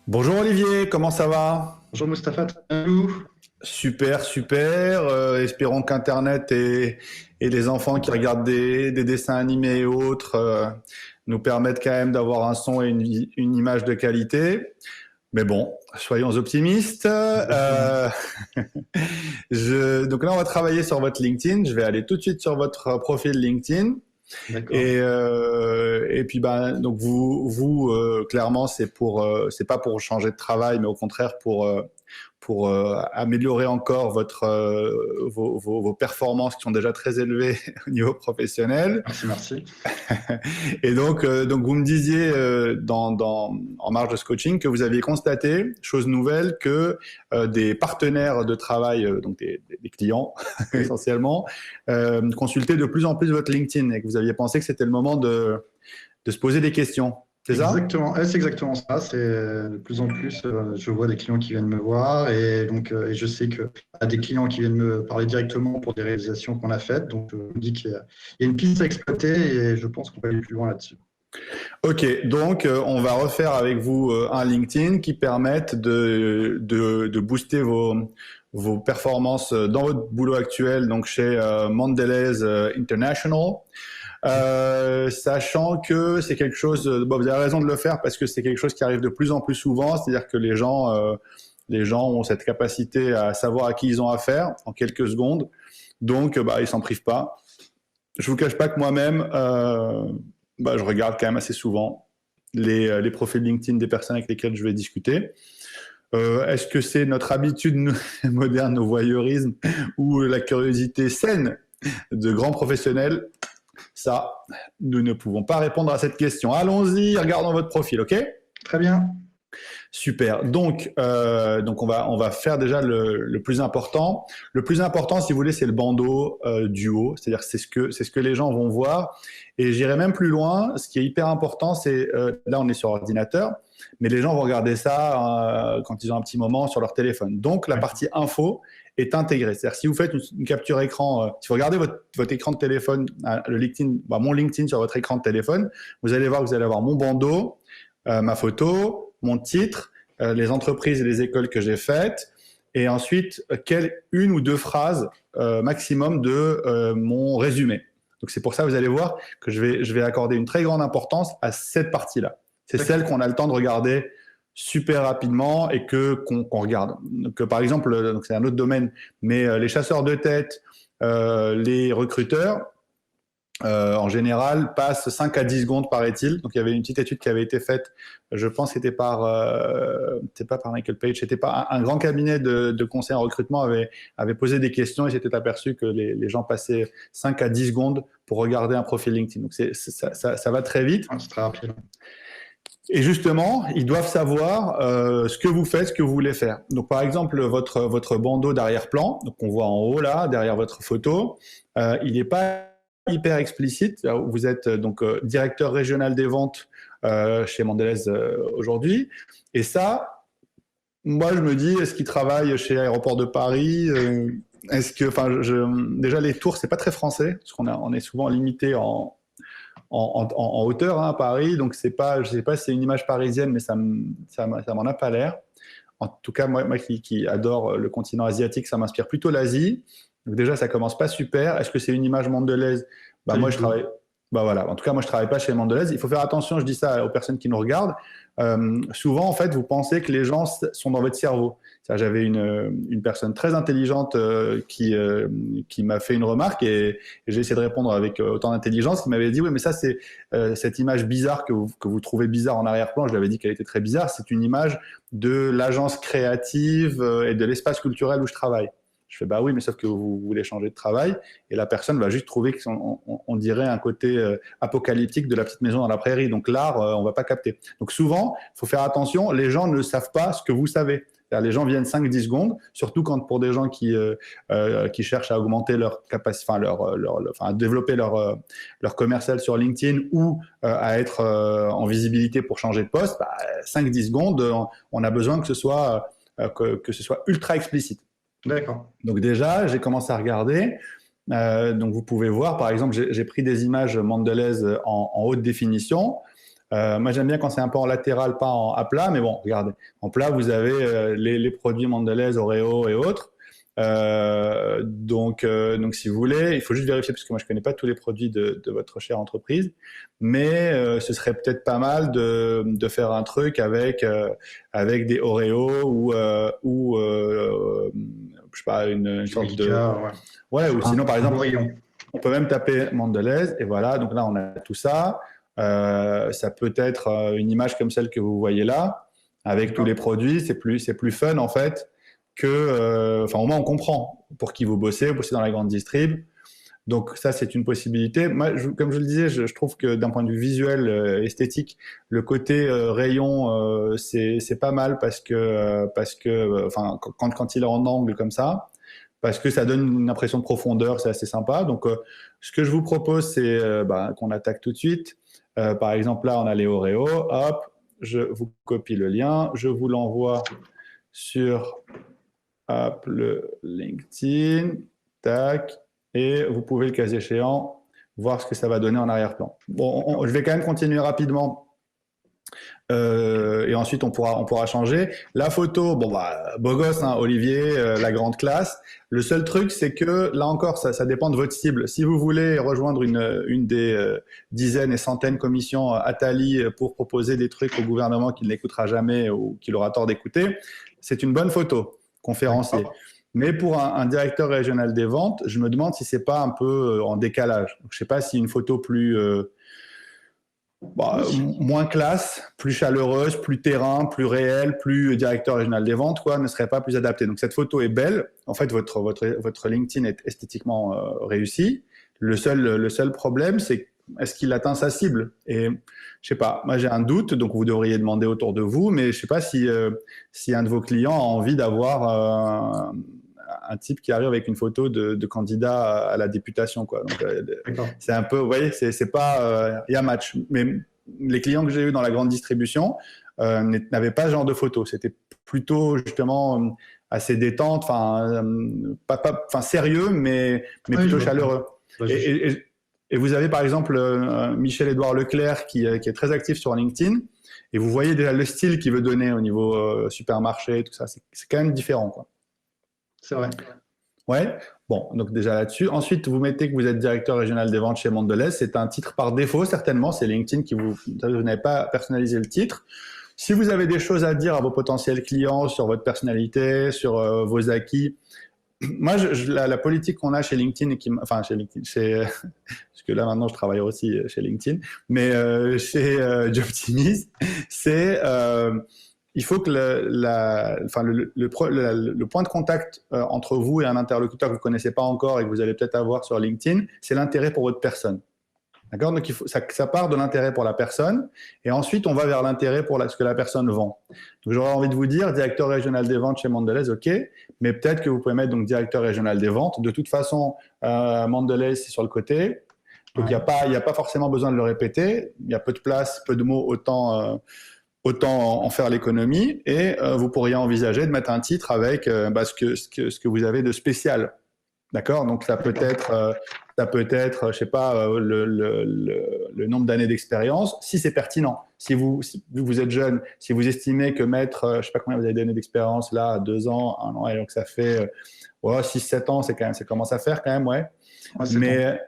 Bonjour Olivier, comment ça va? Bonjour Mustapha, très bien, vous. Super, super. Espérons qu'Internet et les enfants qui regardent des dessins animés et autres nous permettent quand même d'avoir un son et une image de qualité. Mais bon, soyons optimistes. Exactement. Donc là, on va travailler sur votre LinkedIn. Je vais aller tout de suite sur votre profil LinkedIn. D'accord. Et puis donc clairement c'est pas pour changer de travail, mais au contraire pour améliorer encore vos performances qui sont déjà très élevées au niveau professionnel. Merci, merci. Et donc vous me disiez en marge de ce coaching que vous aviez constaté, chose nouvelle, que des partenaires de travail, donc des clients Oui, essentiellement, consultaient de plus en plus votre LinkedIn et que vous aviez pensé que c'était le moment de se poser des questions. C'est ça? exactement. C'est exactement ça. C'est de plus en plus, je vois des clients qui viennent me voir et donc et je sais qu'il y a des clients qui viennent me parler directement pour des réalisations qu'on a faites. Donc je me dis qu'il y a une piste à exploiter et je pense qu'on va aller plus loin là-dessus. Ok, donc on va refaire avec vous un LinkedIn qui permette de booster vos performances dans votre boulot actuel, donc chez Mondelez International. Sachant que c'est quelque chose, bon, vous avez raison de le faire parce que c'est quelque chose qui arrive de plus en plus souvent, c'est-à-dire que les gens ont cette capacité à savoir à qui ils ont affaire en quelques secondes, donc ils s'en privent pas. Je vous cache pas que moi-même, je regarde quand même assez souvent les profils LinkedIn des personnes avec lesquelles je vais discuter. Est-ce que c'est notre habitude moderne au voyeurisme ou la curiosité saine de grands professionnels? Ça, nous ne pouvons pas répondre à cette question. Allons-y, regardons votre profil, ok? Très bien. Super. Donc on va faire déjà le plus important. Le plus important, si vous voulez, c'est le bandeau du haut. C'est-à-dire que c'est ce que les gens vont voir. Et j'irai même plus loin. Ce qui est hyper important, c'est là on est sur ordinateur, mais les gens vont regarder ça quand ils ont un petit moment sur leur téléphone. Donc la Oui. partie info est intégrée. C'est-à-dire si vous faites une capture écran, si vous regardez votre écran de téléphone, le LinkedIn, mon LinkedIn sur votre écran de téléphone, vous allez voir que vous allez avoir mon bandeau, ma photo, mon titre, les entreprises et les écoles que j'ai faites, et ensuite une ou deux phrases maximum de mon résumé. Donc c'est pour ça que vous allez voir que je vais accorder une très grande importance à cette partie-là. C'est celle D'accord. qu'on a le temps de regarder super rapidement et qu'on regarde. Donc, par exemple, donc c'est un autre domaine, mais les chasseurs de tête, les recruteurs, en général, passe 5 à 10 secondes, paraît-il. Donc, il y avait une petite étude qui avait été faite, je pense que c'était pas par Michael Page, c'était pas un grand cabinet de conseil en recrutement avait posé des questions et s'était aperçu que les gens passaient 5 à 10 secondes pour regarder un profil LinkedIn. Donc, ça va très vite. Ah, c'est très rapide. Et justement, ils doivent savoir ce que vous faites, ce que vous voulez faire. Donc, par exemple, votre bandeau d'arrière-plan, donc on voit en haut là, derrière votre photo, il n'est pas hyper explicite. Vous êtes donc directeur régional des ventes chez Mondelez aujourd'hui. Et ça, moi, je me dis, est-ce qu'il travaille chez Aéroport de Paris Est-ce que, déjà les tours, c'est pas très français, parce on est souvent limité en hauteur hein, à Paris, donc c'est pas, je sais pas si c'est une image parisienne, mais ça m'en a pas l'air. En tout cas, moi qui adore le continent asiatique, ça m'inspire plutôt l'Asie. Donc déjà, ça commence pas super. Est-ce que c'est une image mandelaise? Pas Moi, du je tout. travaille. Bah voilà. En tout cas, moi, je travaille pas chez Mondelez. Il faut faire attention. Je dis ça aux personnes qui nous regardent. Souvent, en fait, vous pensez que les gens sont dans votre cerveau. J'avais une personne très intelligente qui m'a fait une remarque et j'ai essayé de répondre avec autant d'intelligence. Qui m'avait dit oui, mais ça c'est cette image bizarre que vous trouvez bizarre en arrière-plan. Je lui avais dit qu'elle était très bizarre. C'est une image de l'agence créative et de l'espace culturel où je travaille. Je fais bah oui, mais sauf que vous voulez changer de travail et la personne va juste trouver qu'on dirait un côté apocalyptique de la petite maison dans la prairie. Donc l'art, on va pas capter. Donc souvent, il faut faire attention. Les gens ne savent pas ce que vous savez. Les gens viennent 5-10 secondes, surtout quand pour des gens qui cherchent à augmenter leur capacité, à développer leur commercial sur LinkedIn ou à être en visibilité pour changer de poste, 5-10 secondes, on a besoin que ce soit ultra explicite. D'accord. Donc déjà, j'ai commencé à regarder. Donc vous pouvez voir, par exemple, j'ai pris des images Mondelez en haute définition. Moi, j'aime bien quand c'est un peu en latéral, pas à plat, mais bon, regardez, en plat, vous avez les produits Mondelez, Oreo et autres. Donc, si vous voulez, il faut juste vérifier, parce que moi, je connais pas tous les produits de votre chère entreprise, mais ce serait peut-être pas mal de faire un truc avec des Oreos ou je sais pas, une sorte de... Ouais, ou sinon, par exemple, on peut même taper Mondelez, et voilà, donc là, on a tout ça. Ça peut être une image comme celle que vous voyez là, avec tous les produits, c'est plus fun, en fait, enfin, au moins, on comprend pour qui vous bossez dans la grande distrib. Donc ça, c'est une possibilité. Moi, comme je le disais, je trouve que d'un point de vue visuel, esthétique, le côté rayon, c'est pas mal parce que, enfin, quand il est en angle comme ça, parce que ça donne une impression de profondeur, c'est assez sympa. Donc, ce que je vous propose, c'est qu'on attaque tout de suite. Par exemple, là, on a les Oreos. Hop, je vous copie le lien, je vous l'envoie sur le LinkedIn. Tac. Et vous pouvez, le cas échéant, voir ce que ça va donner en arrière-plan. Bon, je vais quand même continuer rapidement. Et ensuite, on pourra changer. La photo, beau gosse, hein, Olivier, la grande classe. Le seul truc, c'est que, là encore, ça dépend de votre cible. Si vous voulez rejoindre une des dizaines et centaines de commissions Attali pour proposer des trucs au gouvernement qu'il n'écoutera jamais ou qu'il aura tort d'écouter, c'est une bonne photo, conférencier. Mais pour un directeur régional des ventes, je me demande si c'est pas un peu en décalage. Donc, je sais pas si une photo moins classe, plus chaleureuse, plus terrain, plus réel, plus directeur régional des ventes, ne serait pas plus adaptée. Donc cette photo est belle. En fait, votre LinkedIn est esthétiquement réussi. Le seul problème, c'est est-ce qu'il atteint sa cible? Et je sais pas, moi j'ai un doute, donc vous devriez demander autour de vous, mais je sais pas si un de vos clients a envie d'avoir un type qui arrive avec une photo de candidat à la députation, quoi. Donc, c'est un peu, vous voyez, c'est pas, y a match. Mais les clients que j'ai eus dans la grande distribution n'avaient pas ce genre de photo. C'était plutôt justement assez détente, enfin sérieux, mais plutôt chaleureux. Et vous avez par exemple Michel-Édouard Leclerc qui est très actif sur LinkedIn, et vous voyez déjà le style qu'il veut donner au niveau supermarché, tout ça. C'est quand même différent, quoi. C'est vrai. Ouais. Bon, donc déjà là-dessus. Ensuite, vous mettez que vous êtes directeur régional des ventes chez Mondelez. C'est un titre par défaut, certainement. C'est LinkedIn vous n'avez pas personnalisé le titre. Si vous avez des choses à dire à vos potentiels clients sur votre personnalité, sur vos acquis, moi, la politique qu'on a chez LinkedIn, chez LinkedIn, parce que là maintenant je travaille aussi chez LinkedIn, mais chez Jobtimise, c'est il faut que le point de contact entre vous et un interlocuteur que vous ne connaissez pas encore et que vous allez peut-être avoir sur LinkedIn, c'est l'intérêt pour votre personne. D'accord? Donc, ça part de l'intérêt pour la personne, et ensuite, on va vers l'intérêt pour ce que la personne vend. Donc, j'aurais envie de vous dire, directeur régional des ventes chez Mondelez, OK, mais peut-être que vous pouvez mettre donc directeur régional des ventes. De toute façon, Mondelez, c'est sur le côté. Donc, il n'y a pas forcément besoin de le répéter. Il y a peu de place, peu de mots, autant en faire l'économie, et vous pourriez envisager de mettre un titre avec ce que vous avez de spécial. D'accord? Donc, ça peut être, je sais pas, le nombre d'années d'expérience, si c'est pertinent. Si vous êtes jeune, si vous estimez que mettre, je sais pas combien vous avez d'années d'expérience là, 2 ans, 1 an, et donc ça fait 6-7 ans, ça commence à faire quand même, ouais. Mais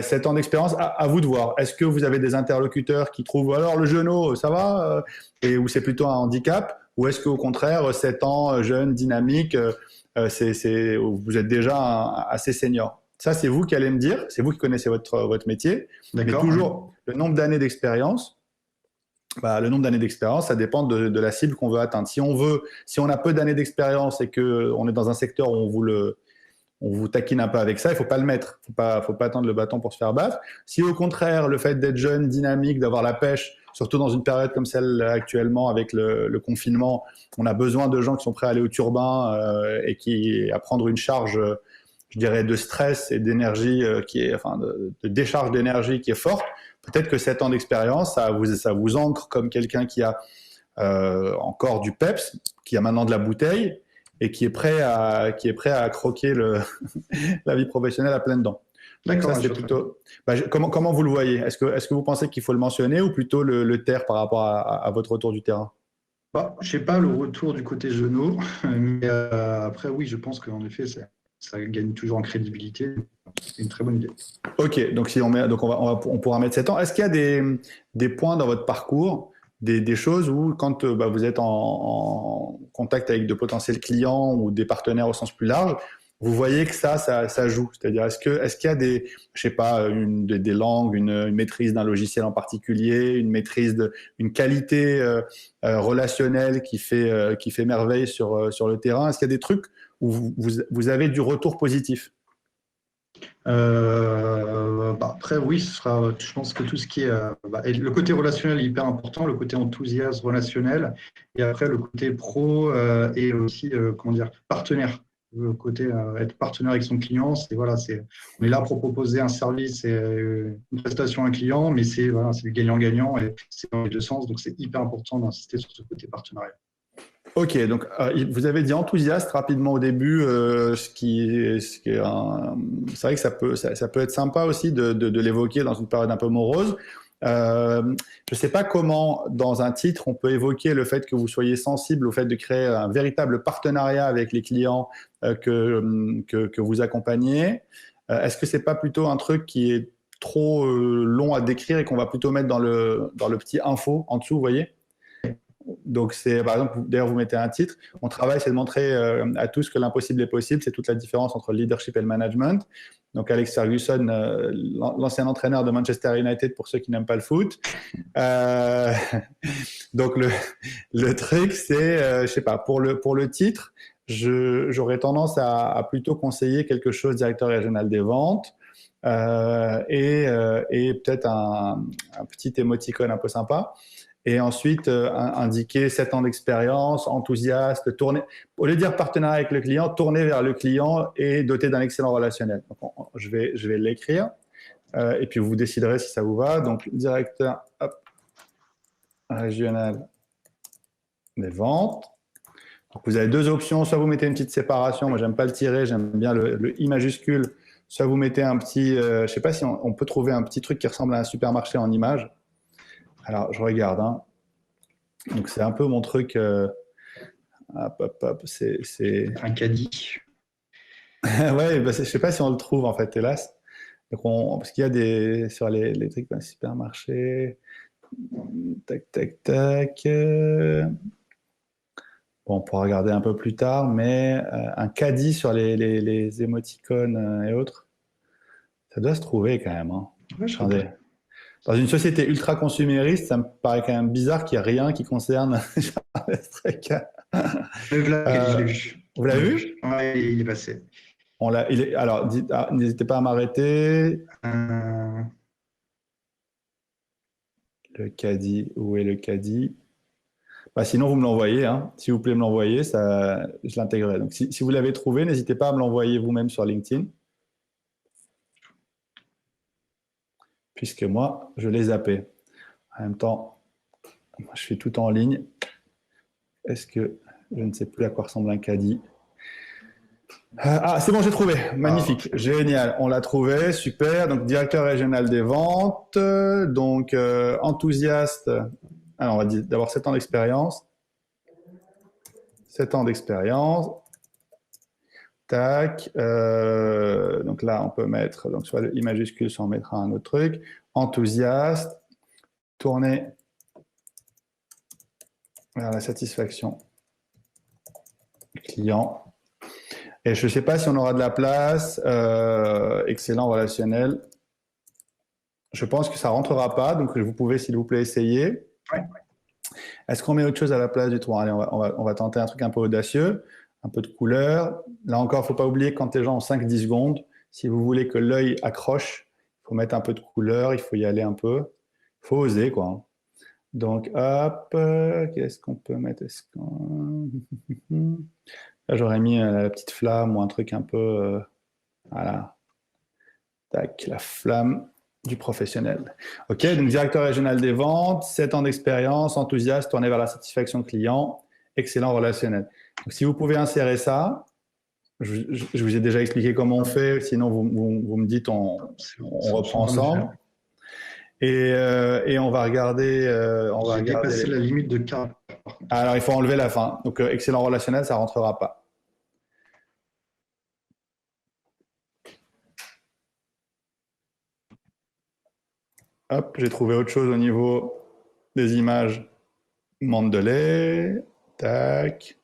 7 ans d'expérience, à vous de voir. Est-ce que vous avez des interlocuteurs qui trouvent, alors le genou, ça va, et où c'est plutôt un handicap, ou est-ce qu'au contraire, 7 ans, jeune, dynamique, vous êtes déjà assez senior? Ça, c'est vous qui allez me dire, c'est vous qui connaissez votre métier. Mais toujours, le nombre d'années d'expérience, ça dépend de la cible qu'on veut atteindre. Si on a peu d'années d'expérience et qu'on est dans un secteur où on vous taquine un peu avec ça, il ne faut pas le mettre. Il ne faut pas tendre le bâton pour se faire battre. Si au contraire, le fait d'être jeune, dynamique, d'avoir la pêche, surtout dans une période comme celle actuellement avec le confinement, on a besoin de gens qui sont prêts à aller au turbin et à prendre une charge, je dirais, de stress et d'énergie de décharge d'énergie qui est forte. Peut-être que 7 ans d'expérience, ça vous ancre comme quelqu'un qui a encore du peps, qui a maintenant de la bouteille, et qui est prêt à croquer la vie professionnelle à pleines dents. D'accord. Ça, c'est plutôt. Comment vous le voyez? Est-ce que vous pensez qu'il faut le mentionner ou plutôt le taire par rapport à votre retour du terrain? Je sais pas le retour du côté genou, mais après, oui, je pense qu'en effet, ça gagne toujours en crédibilité. C'est une très bonne idée. Ok, donc si on met, donc on pourra mettre 7 ans. Est-ce qu'il y a des points dans votre parcours, des choses où quand vous êtes en contact avec de potentiels clients ou des partenaires au sens plus large, vous voyez que ça joue. C'est-à-dire, est-ce qu'il y a je sais pas, des langues, une maîtrise d'un logiciel en particulier, une qualité relationnelle qui fait merveille sur le terrain? Est-ce qu'il y a des trucs où vous avez du retour positif? Après, oui, je pense que tout ce qui est et le côté relationnel est hyper important, le côté enthousiasme relationnel, et après le côté pro et aussi comment dire partenaire. Le côté être partenaire avec son client, on est là pour proposer un service et une prestation à un client, mais c'est du gagnant-gagnant et c'est dans les deux sens, donc c'est hyper important d'insister sur ce côté partenariat. Ok, donc vous avez dit enthousiaste rapidement au début, c'est vrai que ça peut être sympa aussi de l'évoquer dans une période un peu morose. Je ne sais pas comment, dans un titre, on peut évoquer le fait que vous soyez sensible au fait de créer un véritable partenariat avec les clients que vous accompagnez. Est-ce que c'est pas plutôt un truc qui est trop long à décrire et qu'on va plutôt mettre dans le petit info en dessous, vous voyez? Donc, c'est par exemple, d'ailleurs, vous mettez un titre. Mon travail, c'est de montrer à tous que l'impossible est possible. C'est toute la différence entre le leadership et le management. Donc, Alex Ferguson, l'ancien entraîneur de Manchester United, pour ceux qui n'aiment pas le foot. Donc, le truc, c'est, je sais pas, pour le titre, j'aurais tendance à plutôt conseiller quelque chose directeur régional des ventes et peut-être un petit émoticône un peu sympa. Et ensuite, indiquer 7 ans d'expérience, enthousiaste, tourner, au lieu de dire partenariat avec le client, tourner vers le client et doté d'un excellent relationnel. Donc, je vais l'écrire et puis vous déciderez si ça vous va. Donc, directeur régional des ventes. Donc, vous avez deux options. Soit vous mettez une petite séparation. Moi, j'aime pas le tirer, j'aime bien le I majuscule. Soit vous mettez un petit, je sais pas si on peut trouver un petit truc qui ressemble à un supermarché en image. Alors, je regarde. Hein. Donc, c'est un peu mon truc. C'est Un caddie. ouais, je sais pas si on le trouve en fait, hélas. Donc, parce qu'il y a sur les trucs dans les supermarchés. Tac, tac, tac. Bon, on pourra regarder un peu plus tard, mais un caddie sur les émoticônes et autres, ça doit se trouver quand même. Hein. Ouais, Attendez. Dans une société ultra consumériste, ça me paraît quand même bizarre qu'il n'y a rien qui concerne je l'ai vu. Vous l'avez vu? Ouais, il est passé. Alors, n'hésitez pas à m'arrêter. Le caddie, où est le caddie? Sinon, vous me l'envoyez. Hein. Si vous voulez me l'envoyer, je l'intégrerai. Donc, si vous l'avez trouvé, n'hésitez pas à me l'envoyer vous-même sur LinkedIn. Puisque moi, je l'ai zappé. En même temps, je fais tout en ligne. Est-ce que je ne sais plus à quoi ressemble un caddie? C'est bon, j'ai trouvé. Magnifique. Génial. On l'a trouvé. Super. Donc, directeur régional des ventes. Donc, enthousiaste. Alors, on va dire d'avoir 7 ans d'expérience. 7 ans d'expérience. Tac. Donc là, on peut mettre soit le I majuscule, soit on mettra un autre truc. Enthousiaste. Tourner vers la satisfaction client. Et je ne sais pas si on aura de la place. Excellent relationnel. Je pense que ça ne rentrera pas, donc vous pouvez, s'il vous plaît, essayer. Ouais. Est-ce qu'on met autre chose à la place du trou? Allez, on va tenter un truc un peu audacieux, un peu de couleur. Là encore, il ne faut pas oublier que quand les gens ont 5-10 secondes, si vous voulez que l'œil accroche, il faut mettre un peu de couleur, il faut y aller un peu. Il faut oser, quoi. Donc, hop, qu'est-ce qu'on peut mettre? Là, j'aurais mis la petite flamme ou un truc un peu... voilà. Tac, la flamme du professionnel. Ok, donc directeur régional des ventes, 7 ans d'expérience, enthousiaste, tourné vers la satisfaction client, excellent relationnel. Donc, si vous pouvez insérer ça, je vous ai déjà expliqué comment on fait. Sinon, vous me dites, on reprend ensemble. Et on va regarder. J'ai dépassé la limite de 40. Alors, il faut enlever la fin. Donc, excellent relationnel, ça ne rentrera pas. Hop, j'ai trouvé autre chose au niveau des images. Mendeley. Tac.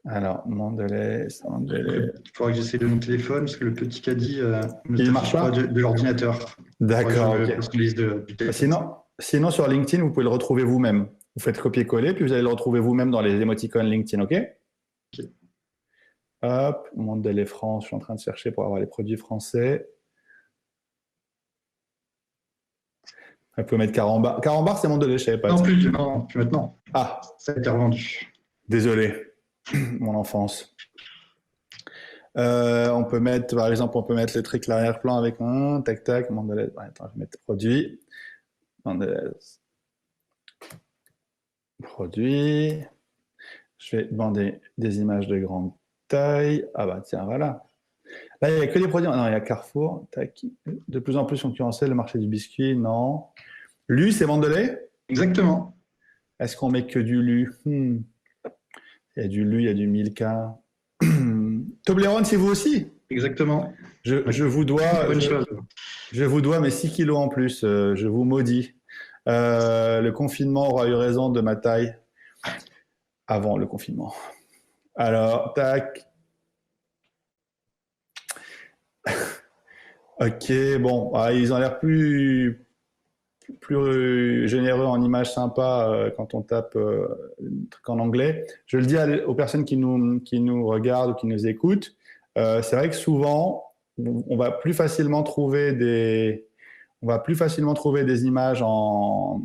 Alors, Mendeley. Il faudra que j'essaie de mon téléphone parce que le petit caddie ne marche s'affiche pas de l'ordinateur. D'accord, ok. Du téléphone. Sinon, sur LinkedIn, vous pouvez le retrouver vous-même. Vous faites copier-coller, puis vous allez le retrouver vous-même dans les émoticônes LinkedIn, ok? Ok. Hop, Mendeley France, je suis en train de chercher pour avoir les produits français. Vous pouvez mettre Carambar. Carambar, c'est Mendeley, je ne savais pas. Non, plus maintenant. Ah, ça a été revendu. Désolé, mon enfance. On peut mettre, par exemple, les trucs l'arrière-plan avec un tac tac, Mendeley. Attends, je vais mettre produit. Mendeley. Produit. Je vais demander des images de grande taille. Ah bah tiens, voilà. Là, il n'y a que des produits. Non, il y a Carrefour. Tac. De plus en plus concurrentiel, le marché du biscuit, non. Lu, c'est Mendeley? Exactement. Est-ce qu'on met que du Lu? Il y a du Lu, il y a du Milka. Toblerone, c'est vous aussi? Exactement. Je vous dois. Bonne chose. Je vous dois mes 6 kilos en plus. Je vous maudis. Le confinement aura eu raison de ma taille avant le confinement. Alors, tac. Ok, bon, ils ont l'air plus généreux en images sympas quand on tape un truc en anglais. Je le dis aux personnes qui nous regardent ou qui nous écoutent. C'est vrai que souvent, on va plus facilement trouver des images en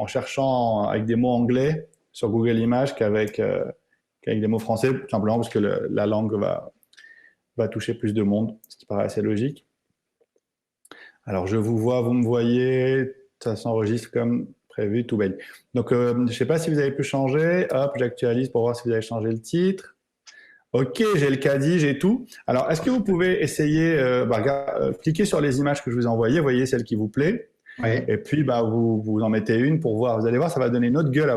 cherchant avec des mots anglais sur Google Images qu'avec des mots français, tout simplement parce que la langue va toucher plus de monde, ce qui paraît assez logique. Alors, je vous vois, vous me voyez, ça s'enregistre comme prévu, tout belle. Donc, je ne sais pas si vous avez pu changer. Hop, j'actualise pour voir si vous avez changé le titre. Ok, j'ai le caddie, j'ai tout. Alors, est-ce que vous pouvez essayer, cliquer sur les images que je vous ai envoyées, voyez celle qui vous plaît. Ouais. Et puis, vous en mettez une pour voir. Vous allez voir, ça va donner une autre gueule à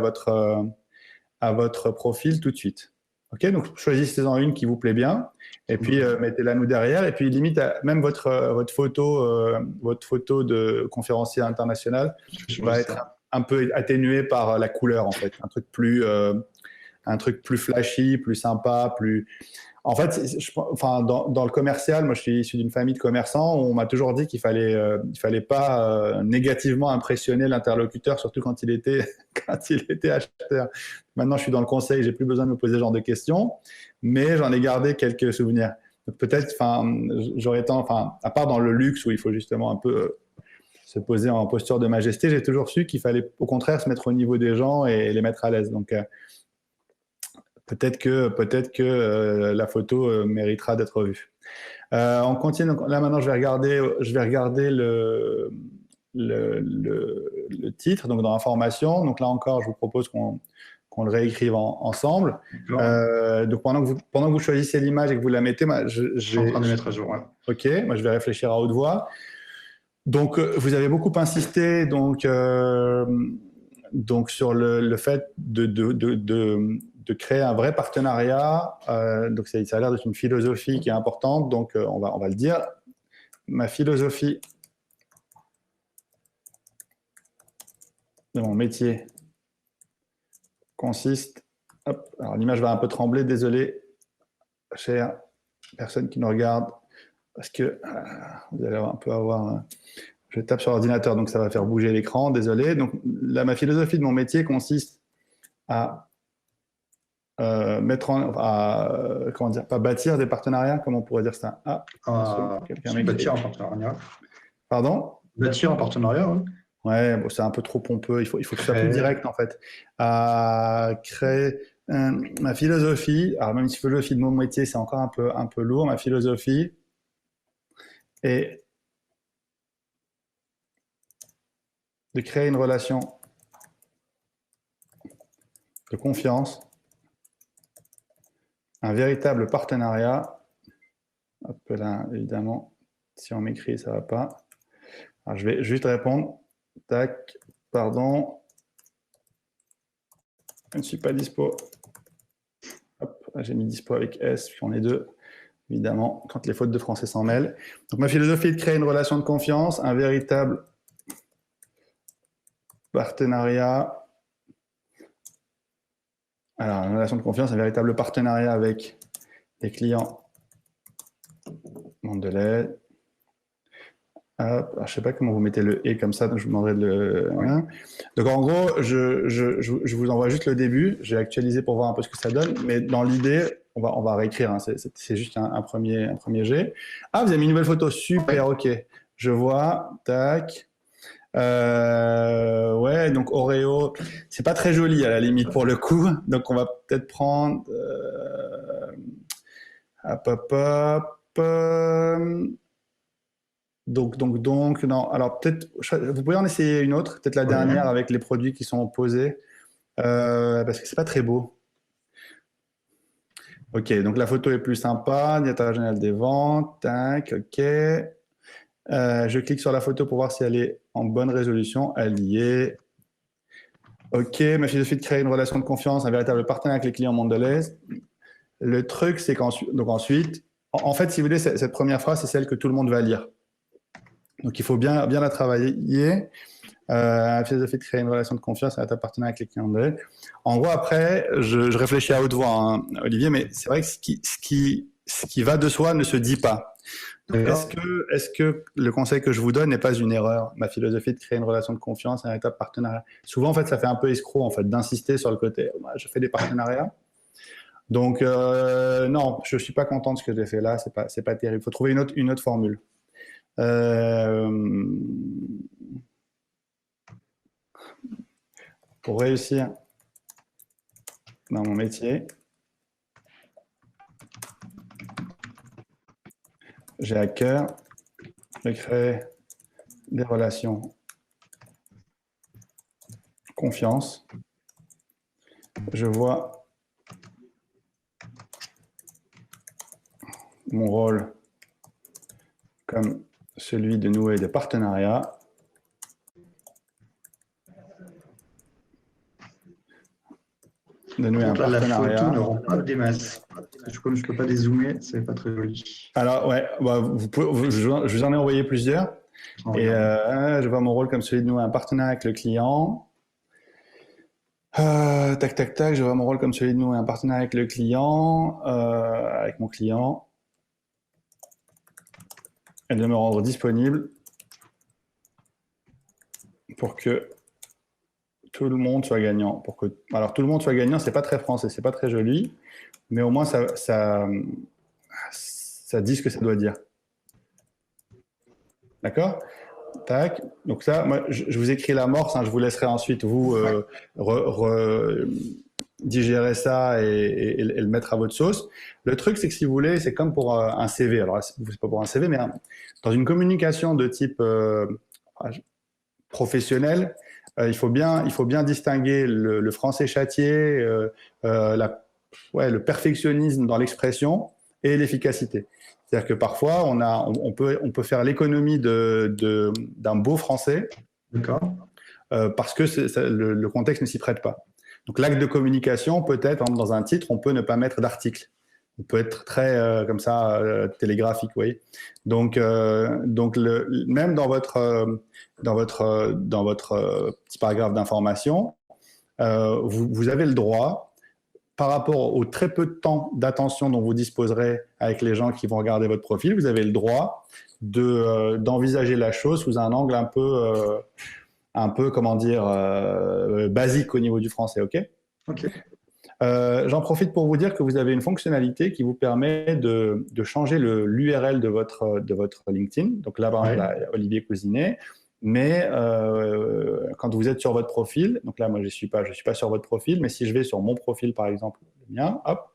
votre profil tout de suite. Ok, donc choisissez-en une qui vous plaît bien, et puis mettez-la nous derrière, et puis limite même votre photo de conférencier international va être un peu atténuée par la couleur en fait, un truc plus flashy, plus sympa, plus. En fait, dans le commercial, moi je suis issu d'une famille de commerçants, on m'a toujours dit qu'il fallait pas négativement impressionner l'interlocuteur, surtout quand il était acheteur. Maintenant, je suis dans le conseil, j'ai plus besoin de me poser ce genre de questions, mais j'en ai gardé quelques souvenirs. Peut-être, à part dans le luxe où il faut justement un peu se poser en posture de majesté, j'ai toujours su qu'il fallait au contraire se mettre au niveau des gens et les mettre à l'aise. Donc peut-être que la photo méritera d'être vue. On continue. Donc, là maintenant, je vais regarder le titre. Donc dans l'information. Donc là encore, je vous propose qu'on le réécrive ensemble. Donc pendant que vous choisissez l'image et que vous la mettez, je suis en train de mettre à jour. Ouais. Ok, moi je vais réfléchir à haute voix. Donc vous avez beaucoup insisté donc sur le fait de créer un vrai partenariat. Donc ça a l'air d'être une philosophie qui est importante. Donc on va le dire. Ma philosophie de mon métier consiste. Hop, alors l'image va un peu trembler, désolé, chère personne qui nous regarde, parce que vous allez un peu avoir. Je tape sur l'ordinateur, donc ça va faire bouger l'écran, désolé. Donc là, ma philosophie de mon métier consiste à comment dire, pas bâtir des partenariats, comment on pourrait dire ça? Bâtir un partenariat. Pardon? Bâtir un partenariat, oui. Ouais, bon, c'est un peu trop pompeux, il faut que ce soit plus direct en fait. À créer ma philosophie, alors même si philosophie de mon métier c'est encore un peu lourd, ma philosophie est de créer une relation de confiance un véritable partenariat. Hop là, évidemment, si on m'écrit, ça ne va pas. Alors, je vais juste répondre. Tac, pardon. Je ne suis pas dispo. Hop, j'ai mis dispo avec S, puis on est deux, évidemment, quand les fautes de français s'en mêlent. Donc, ma philosophie est de créer une relation de confiance, un véritable partenariat. Alors, une relation de confiance, un véritable partenariat avec les clients Mondelez. Alors, je ne sais pas comment vous mettez le « et » comme ça, donc je vous demanderai de le… Ouais. Donc, en gros, je vous envoie juste le début. J'ai actualisé pour voir un peu ce que ça donne. Mais dans l'idée, on va réécrire. Hein, c'est juste un premier jet. Ah, vous avez mis une nouvelle photo. Super, OK. Je vois. Tac. Ouais, donc Oreo, c'est pas très joli à la limite pour le coup. Donc, on va peut-être prendre… Donc, non. Alors, peut-être, vous pouvez en essayer une autre, peut-être la dernière avec les produits qui sont opposés, parce que c'est pas très beau. Ok, donc la photo est plus sympa, directeur général des ventes, tac, ok. Je clique sur la photo pour voir si elle est en bonne résolution, elle y est. Ok, ma philosophie de créer une relation de confiance, un véritable partenaire avec les clients Mondelez. Le truc, c'est qu'ensuite, en fait, si vous voulez, cette première phrase, c'est celle que tout le monde va lire. Donc, il faut bien la travailler. La philosophie de créer une relation de confiance avec ta partenaire avec les clients Mondelez. En gros, après, je réfléchis à haute voix, hein, Olivier, mais c'est vrai que ce qui va de soi ne se dit pas. Est-ce que le conseil que je vous donne n'est pas une erreur? Ma philosophie de créer une relation de confiance, un véritable partenariat. Souvent, en fait, ça fait un peu escroc, en fait, d'insister sur le côté. Je fais des partenariats. Donc, non, je suis pas content de ce que j'ai fait là. C'est pas terrible. Il faut trouver une autre formule. Pour réussir dans mon métier, j'ai à cœur de créer des relations confiance. Je vois mon rôle comme celui de nouer des partenariats. De nouer un partenariat. La photo ne rend pas des masses. Comme je ne peux pas dézoomer, c'est pas très joli. Alors, ouais, bah, je vous en ai envoyé plusieurs. Et je vois mon rôle comme celui de nouer un partenariat avec le client. Tac, tac, tac, je vois mon rôle comme celui de nouer un partenariat avec le client, avec mon client. Et de me rendre disponible pour que tout le monde soit gagnant. Alors, tout le monde soit gagnant, c'est pas très français, c'est pas très joli, mais au moins ça dit ce que ça doit dire. D'accord? Tac. Donc ça, moi, je vous écris l'amorce, hein, je vous laisserai ensuite vous digérer ça et le mettre à votre sauce. Le truc, c'est que si vous voulez, c'est comme pour un CV. Alors, c'est pas pour un CV, mais dans une communication de type professionnel, il faut bien distinguer le français châtié, le perfectionnisme dans l'expression et l'efficacité. C'est-à-dire que parfois, on peut faire l'économie d'un beau français parce que le contexte ne s'y prête pas. Donc, l'acte de communication peut être, dans un titre, on peut ne pas mettre d'article. On peut être très, comme ça, télégraphique, vous voyez. Donc même dans votre petit paragraphe d'information, vous avez le droit, par rapport au très peu de temps d'attention dont vous disposerez avec les gens qui vont regarder votre profil, vous avez le droit d'envisager la chose sous un angle un peu comment dire, basique au niveau du français, ok? Ok. J'en profite pour vous dire que vous avez une fonctionnalité qui vous permet de changer l'URL de votre LinkedIn. Donc là, par exemple, Olivier Cousinet. Mais quand vous êtes sur votre profil, donc là, moi, je suis pas sur votre profil, mais si je vais sur mon profil, par exemple, le mien, hop,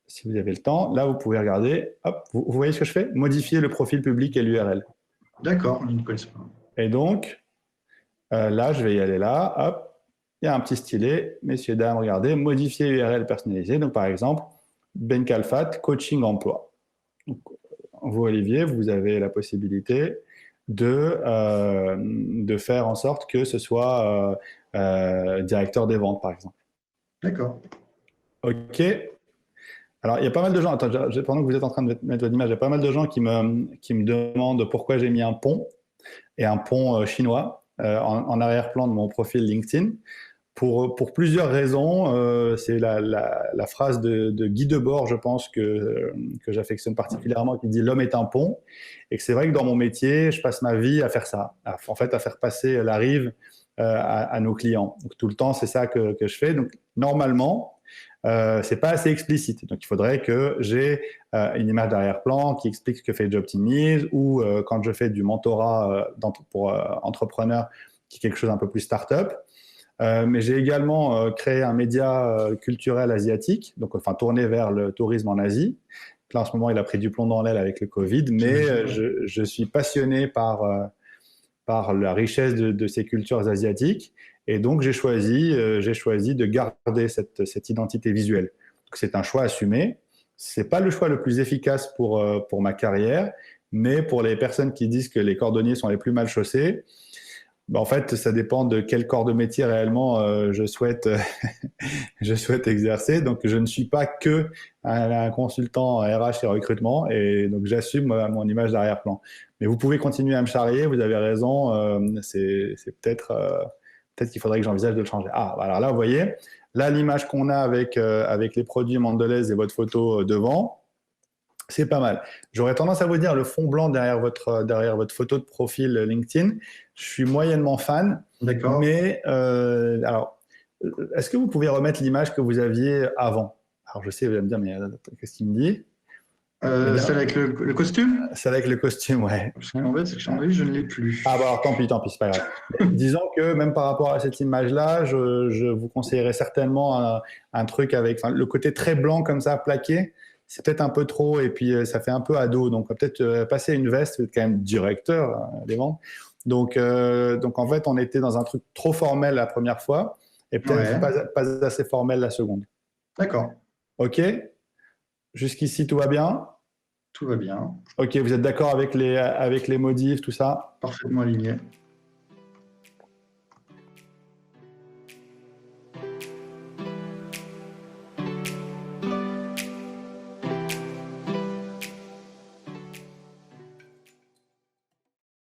si vous avez le temps, là, vous pouvez regarder, hop, vous voyez ce que je fais? Modifier le profil public et l'URL. D'accord. Et donc, là, je vais y aller là, hop, il y a un petit stylet, messieurs, dames, regardez, modifier URL personnalisé. Donc, par exemple, Ben Kalfat, coaching emploi. Donc, vous, Olivier, vous avez la possibilité de faire en sorte que ce soit directeur des ventes, par exemple. D'accord. OK. Alors, il y a pas mal de gens, attends, pendant que vous êtes en train de mettre votre image, il y a pas mal de gens qui me demandent pourquoi j'ai mis un pont, et un pont chinois en arrière-plan de mon profil LinkedIn. Pour plusieurs raisons. C'est la phrase de Guy Debord, je pense, que j'affectionne particulièrement, qui dit « L'homme est un pont ». Et que c'est vrai que dans mon métier, je passe ma vie à faire ça, en fait, à faire passer la rive à nos clients. Donc, tout le temps, c'est ça que je fais. Donc, normalement, c'est pas assez explicite. Donc, il faudrait que j'ai une image d'arrière-plan qui explique ce que fait Jobtimise, ou quand je fais du mentorat pour entrepreneurs, qui est quelque chose un peu plus start-up. Mais j'ai également créé un média culturel asiatique, donc enfin tourné vers le tourisme en Asie. Là, en ce moment, il a pris du plomb dans l'aile avec le Covid, mais je suis passionné par la richesse de ces cultures asiatiques. Et donc, j'ai choisi de garder cette identité visuelle. C'est un choix assumé. Ce n'est pas le choix le plus efficace pour ma carrière, mais pour les personnes qui disent que les cordonniers sont les plus mal chaussés, en fait, ça dépend de quel corps de métier réellement je souhaite exercer. Donc, je ne suis pas que un consultant RH et recrutement, et donc j'assume mon image d'arrière-plan. Mais vous pouvez continuer à me charrier, vous avez raison. C'est peut-être qu'il faudrait que j'envisage de le changer. Ah, alors là, vous voyez, là, l'image qu'on a avec les produits Mondelez et votre photo devant, c'est pas mal. J'aurais tendance à vous dire le fond blanc derrière votre photo de profil LinkedIn. Je suis moyennement fan. D'accord. Mais alors, est-ce que vous pouvez remettre l'image que vous aviez avant? Alors, je sais, vous allez me dire, mais qu'est-ce qu'il me dit? Celle avec le costume? C'est avec le costume, ouais. Parce qu'en fait, je ne l'ai plus. Ah bah alors, tant pis, c'est pas grave. Disons que même par rapport à cette image-là, je vous conseillerais certainement un truc avec le côté très blanc comme ça, plaqué. C'est peut-être un peu trop, et puis ça fait un peu ado. Donc, on va peut-être passer une veste, vous êtes quand même directeur des ventes. Donc, en fait, on était dans un truc trop formel la première fois, et peut-être pas assez formel la seconde. D'accord. OK? Jusqu'ici, tout va bien? Tout va bien. OK, vous êtes d'accord avec les modifs, tout ça? Parfaitement aligné.